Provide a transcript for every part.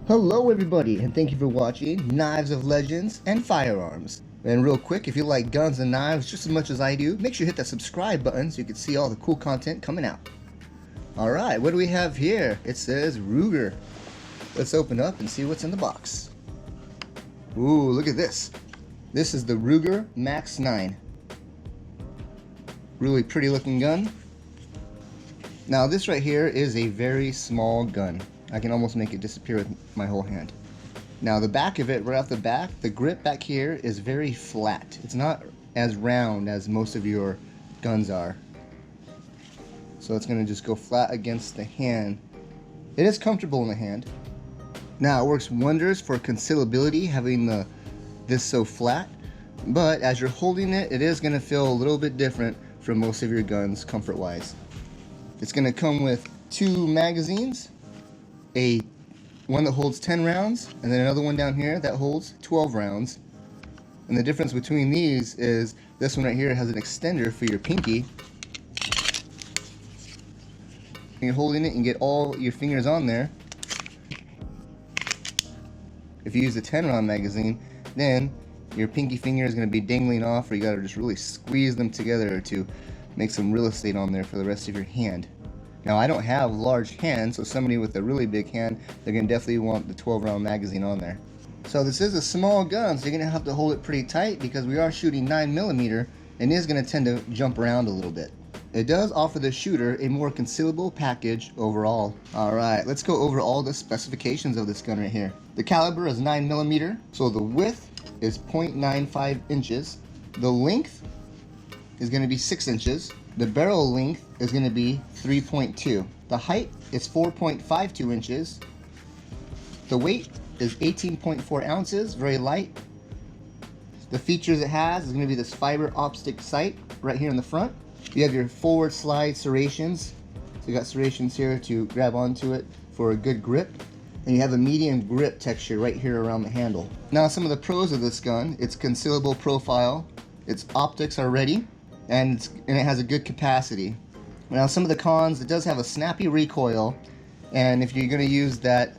Hello everybody, and thank you for watching Knives of Legends and Firearms. And real quick, if you like guns and knives just as much as I do, make sure you hit that subscribe button so you can see all the cool content coming out. Alright, what do we have here? It says Ruger. Let's open up and see what's in the box. Ooh, look at this. This is the Ruger Max 9. Really pretty looking gun. Now this right here is a very small gun. I can almost make it disappear with my whole hand. Now the back of it, right off the back, the grip back here is very flat. It's not as round as most of your guns are. So it's going to just go flat against the hand. It is comfortable in the hand. Now it works wonders for concealability, having this so flat. But as you're holding it, it is going to feel a little bit different from most of your guns comfort-wise. It's going to come with 2 magazines. One that holds 10 rounds, and then another one down here that holds 12 rounds. And the difference between these is this one right here has an extender for your pinky. And you're holding it and get all your fingers on there. If you use the 10 round magazine, then your pinky finger is going to be dangling off, or you got to just really squeeze them together to make some real estate on there for the rest of your hand. Now I don't have large hands, so somebody with a really big hand, they're going to definitely want the 12 round magazine on there. So this is a small gun, so you're going to have to hold it pretty tight because we are shooting 9mm and it is going to tend to jump around a little bit. It does offer the shooter a more concealable package overall. Alright, let's go over all the specifications of this gun right here. The caliber is 9mm, so the width is 0.95 inches. The length is going to be 6 inches. The barrel length is going to be 3.2. The height is 4.52 inches. The weight is 18.4 ounces, very light. The features it has is going to be this fiber optic sight right here in the front. You have your forward slide serrations. So you got serrations here to grab onto it for a good grip. And you have a medium grip texture right here around the handle. Now some of the pros of this gun: its concealable profile, its optics are ready, and it has a good capacity. Now some of the cons: it does have a snappy recoil, and if you're going to use the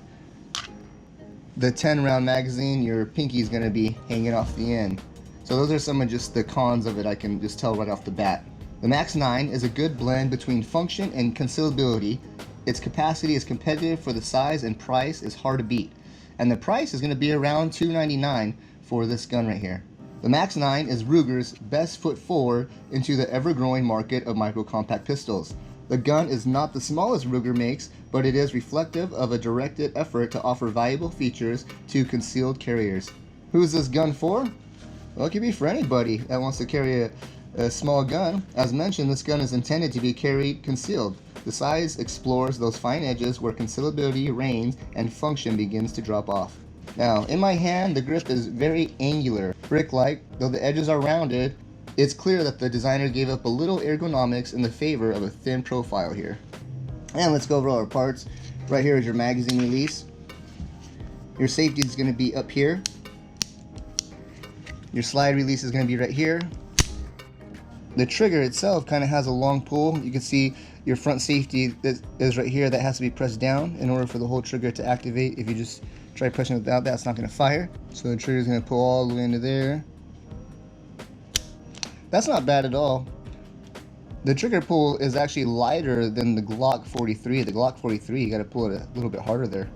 10 round magazine, your pinky is going to be hanging off the end. So those are some of just the cons of it, I can just tell right off the bat. The Max 9 is a good blend between function and concealability. Its capacity is competitive for the size, and price is hard to beat. And the price is going to be around $299 for this gun right here. The Max 9 is Ruger's best foot forward into the ever-growing market of micro-compact pistols. The gun is not the smallest Ruger makes, but it is reflective of a directed effort to offer valuable features to concealed carriers. Who is this gun for? Well, it could be for anybody that wants to carry a small gun. As mentioned, this gun is intended to be carried concealed. The size explores those fine edges where concealability reigns and function begins to drop off. Now, in my hand, the grip is very angular, brick-like. Though the edges are rounded, it's clear that the designer gave up a little ergonomics in the favor of a thin profile here. And let's go over all our parts. Right here is your magazine release. Your safety is going to be up here. Your slide release is going to be right here. The trigger itself kind of has a long pull. You can see your front safety is right here. That has to be pressed down in order for the whole trigger to activate. If you just try pushing it without that, it's not going to fire. So the trigger is going to pull all the way into there. That's not bad at all. The trigger pull is actually lighter than the Glock 43. The Glock 43, you got to pull it a little bit harder there.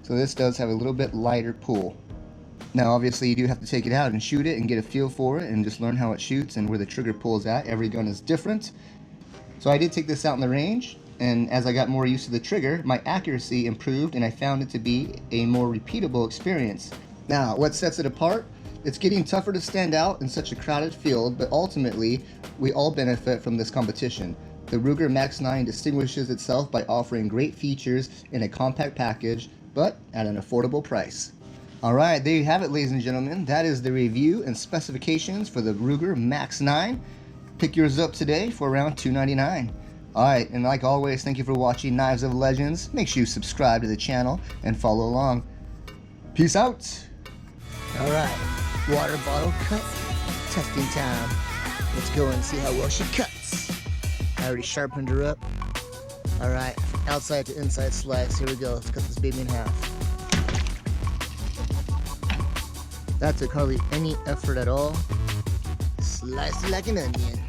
So this does have a little bit lighter pull. Now obviously you do have to take it out and shoot it and get a feel for it and just learn how it shoots and where the trigger pull is at. Every gun is different. So I did take this out in the range, and as I got more used to the trigger, my accuracy improved and I found it to be a more repeatable experience. Now, what sets it apart? It's getting tougher to stand out in such a crowded field, but ultimately, we all benefit from this competition. The Ruger Max 9 distinguishes itself by offering great features in a compact package, but at an affordable price. Alright, there you have it, ladies and gentlemen. That is the review and specifications for the Ruger Max 9. Pick yours up today for around $299. Alright, and like always, thank you for watching Knives of Legends. Make sure you subscribe to the channel and follow along. Peace out! Alright, water bottle cut, testing time. Let's go and see how well she cuts. I already sharpened her up. Alright, outside to inside slice. Here we go. Let's cut this baby in half. That took hardly any effort at all. Slice it like an onion.